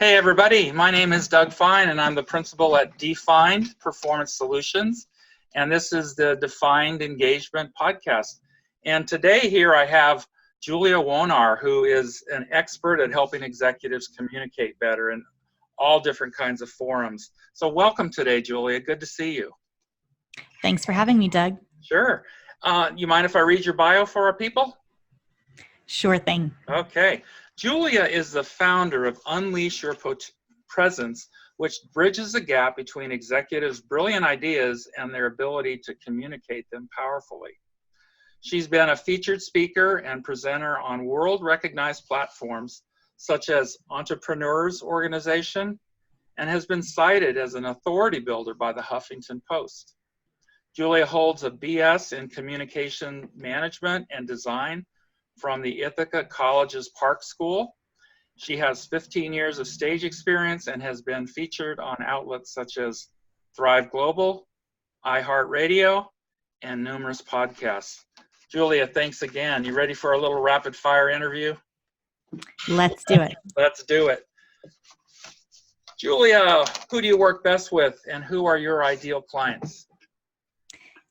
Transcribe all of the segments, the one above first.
Hey everybody, my name is D.FINED and I'm the principal at D.FINED Performance Solutions, and this is the D.FINED Engagement Podcast. And today here I have Julia Wojnar, who is an expert at helping executives communicate better in all different kinds of forums. So welcome today, Julia. Good to see you. Thanks for having me, Doug. Sure. You mind if I read your bio for our people? Sure thing. Okay. Julia is the founder of Unleash Your Presence, which bridges the gap between executives' brilliant ideas and their ability to communicate them powerfully. She's been a featured speaker and presenter on world-recognized platforms such as Entrepreneurs Organization and has been cited as an authority builder by the Huffington Post. Julia holds a BS in Communication Management and Design from the Ithaca College's Park School. She has 15 years of stage experience and has been featured on outlets such as Thrive Global, iHeartRadio, and numerous podcasts. Julia, thanks again. You ready for a little rapid fire interview? Let's do it. Let's do it. Julia, who do you work best with and who are your ideal clients?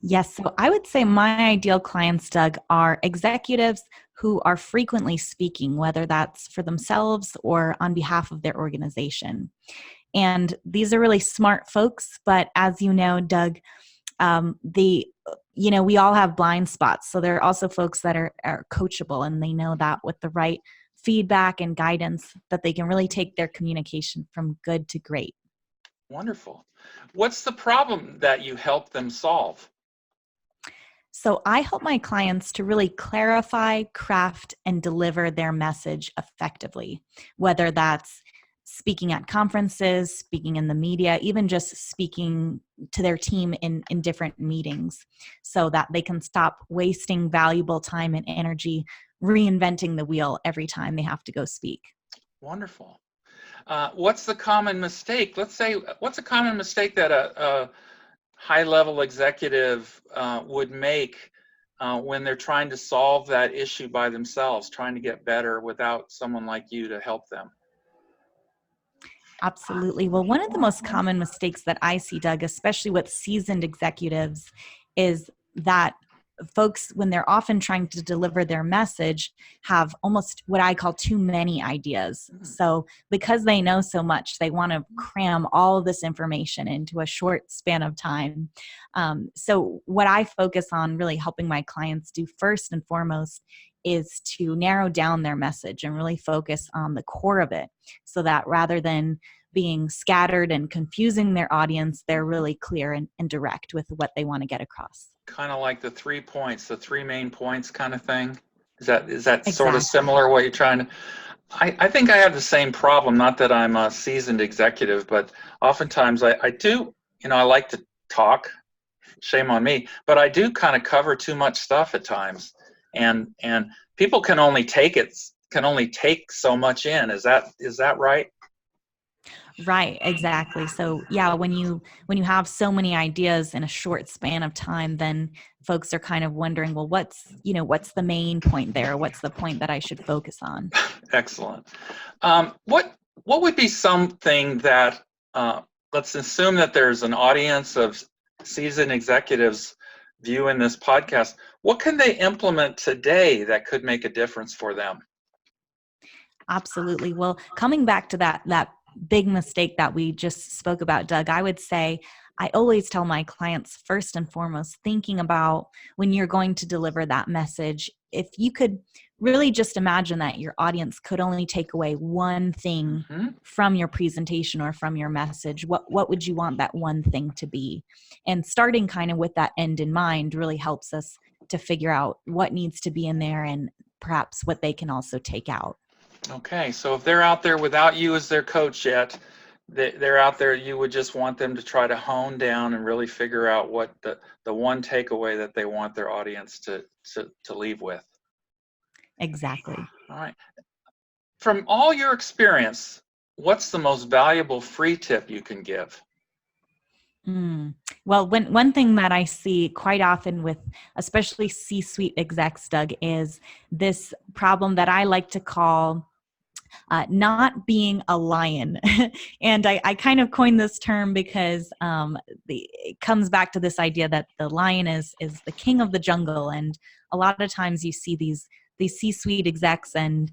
Yes, so I would say my ideal clients, Doug, are executives who are frequently speaking, whether that's for themselves or on behalf of their organization. And these are really smart folks, but as you know, Doug, we all have blind spots. So there are also folks that are coachable, and they know that with the right feedback and guidance that they can really take their communication from good to great. Wonderful. What's the problem that you help them solve? So I help my clients to really clarify, craft, and deliver their message effectively, whether that's speaking at conferences, speaking in the media, even just speaking to their team in different meetings so that they can stop wasting valuable time and energy reinventing the wheel every time they have to go speak. Wonderful. What's the common mistake? What's a common mistake that a high-level executive would make when they're trying to solve that issue by themselves, trying to get better without someone like you to help them? Absolutely. Well, one of the most common mistakes that I see, Doug, especially with seasoned executives, is that folks, when they're often trying to deliver their message, have almost what I call too many ideas. So because they know so much, they want to cram all of this information into a short span of time. So what I focus on really helping my clients do first and foremost is to narrow down their message and really focus on the core of it, so that rather than being scattered and confusing their audience, they're really clear and direct with what they want to get across. Kind of like the 3 points, the 3 main points kind of thing. Is that Exactly. Sort of similar what you're trying to? I think I have the same problem, not that I'm a seasoned executive, but oftentimes I do, I like to talk, shame on me, but I do kind of cover too much stuff at times. And people can only take so much in. Is that right? Right, exactly. So yeah, when you have so many ideas in a short span of time, then folks are kind of wondering, well, what's the main point there? What's the point that I should focus on? Excellent. What would be something that let's assume that there's an audience of seasoned executives viewing this podcast. What can they implement today that could make a difference for them? Absolutely. Well, coming back to that big mistake that we just spoke about, Doug, I would say I always tell my clients, first and foremost, thinking about when you're going to deliver that message, if you could really just imagine that your audience could only take away one thing from your presentation or from your message, what would you want that one thing to be? And starting kind of with that end in mind really helps us to figure out what needs to be in there and perhaps what they can also take out. Okay, so if they're out there without you as their coach yet, they're out there, you would just want them to try to hone down and really figure out what the one takeaway that they want their audience to leave with. Exactly. All right. From all your experience, what's the most valuable free tip you can give? Well, one thing that I see quite often with especially C-suite execs, Doug, is this problem that I like to call not being a lion. And I kind of coined this term because it comes back to this idea that the lion is the king of the jungle. And a lot of times you see these C-suite execs, and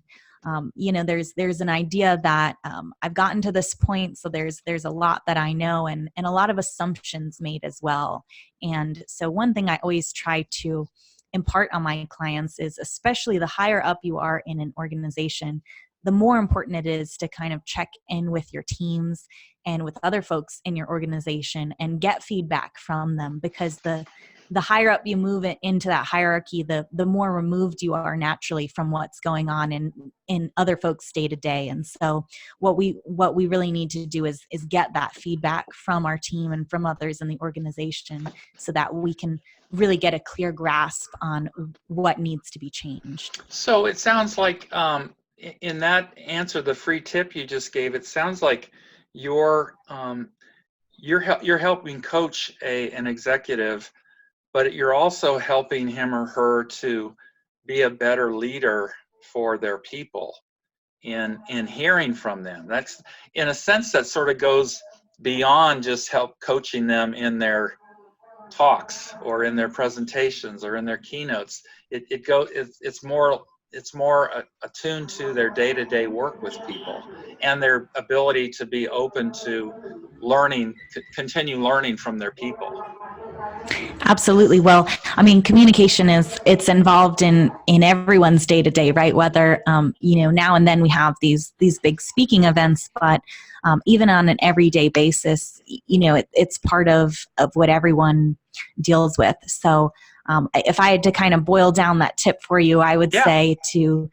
there's an idea that I've gotten to this point, so there's a lot that I know, and a lot of assumptions made as well. And so one thing I always try to impart on my clients is, especially the higher up you are in an organization, the more important it is to kind of check in with your teams and with other folks in your organization and get feedback from them, because the higher up you move it into that hierarchy, the more removed you are naturally from what's going on in other folks' day to day. And so what we really need to do is get that feedback from our team and from others in the organization, so that we can really get a clear grasp on what needs to be changed. So it sounds like in that answer, the free tip you just gave, it sounds like you're helping coach an executive, but you're also helping him or her to be a better leader for their people in hearing from them. That's, in a sense, that sort of goes beyond just help coaching them in their talks or in their presentations or in their keynotes. It's more attuned to their day-to-day work with people and their ability to be open to learning, continue learning from their people. Absolutely. Well, I mean, communication it's involved in everyone's day to day, right? Whether now and then we have these big speaking events, but even on an everyday basis, it's part of what everyone deals with. So if I had to kind of boil down that tip for you, I would say to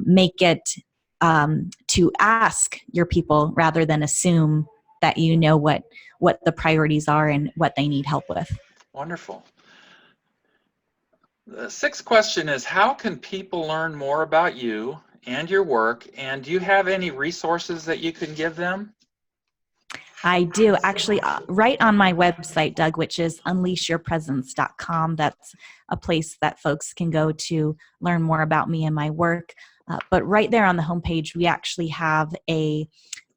make it to ask your people rather than assume that you know what the priorities are and what they need help with. Wonderful. The sixth question is, how can people learn more about you and your work? And do you have any resources that you can give them? I do. Actually, right on my website, Doug, which is unleashyourpresence.com. That's a place that folks can go to learn more about me and my work. But right there on the homepage, we actually have a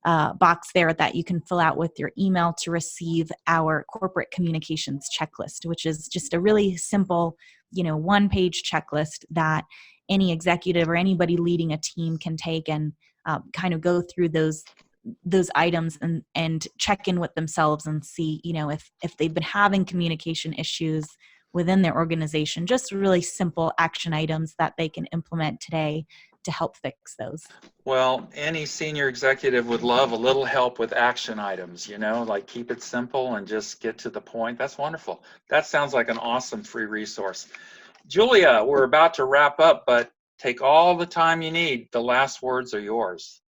box there that you can fill out with your email to receive our corporate communications checklist, which is just a really simple, one-page checklist that any executive or anybody leading a team can take and kind of go through those items and check in with themselves and see, if they've been having communication issues within their organization, just really simple action items that they can implement today to help fix those. Well, any senior executive would love a little help with action items, like keep it simple and just get to the point. That's wonderful. That sounds like an awesome free resource. Julia, we're about to wrap up, but take all the time you need. The last words are yours.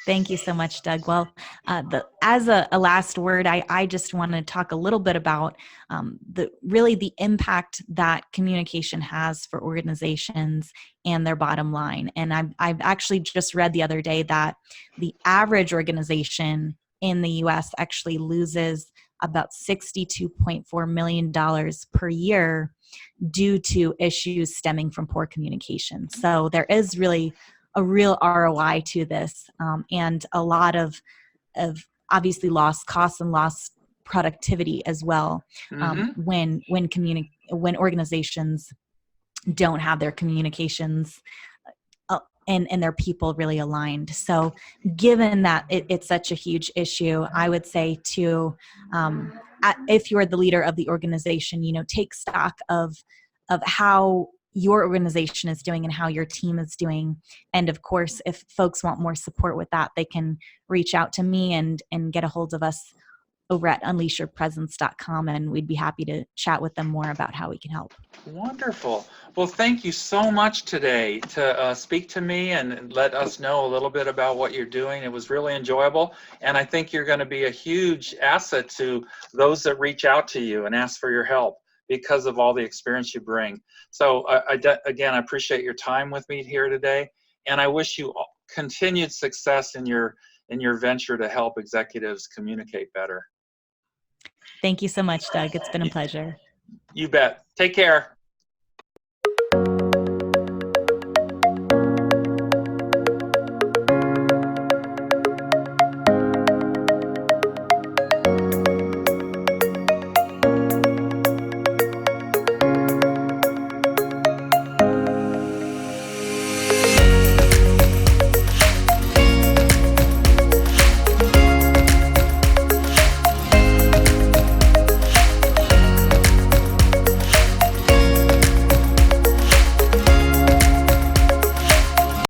Thank you so much, Doug. Well, as a last word, I just want to talk a little bit about the impact that communication has for organizations and their bottom line. And I've actually just read the other day that the average organization in the U.S. actually loses about $62.4 million per year due to issues stemming from poor communication. So there is really a real ROI to this, and a lot of obviously lost costs and lost productivity as well. When organizations don't have their communications and their people really aligned. So given that it's such a huge issue, I would say to if you're the leader of the organization, take stock of how your organization is doing and how your team is doing. And of course, if folks want more support with that, they can reach out to me and get a hold of us over at unleashyourpresence.com, and we'd be happy to chat with them more about how we can help. Wonderful. Well, thank you so much today to speak to me and let us know a little bit about what you're doing. It was really enjoyable, and I think you're going to be a huge asset to those that reach out to you and ask for your help because of all the experience you bring. So again, I appreciate your time with me here today, and I wish you continued success in your venture to help executives communicate better. Thank you so much, Doug. It's been a pleasure. You bet. Take care.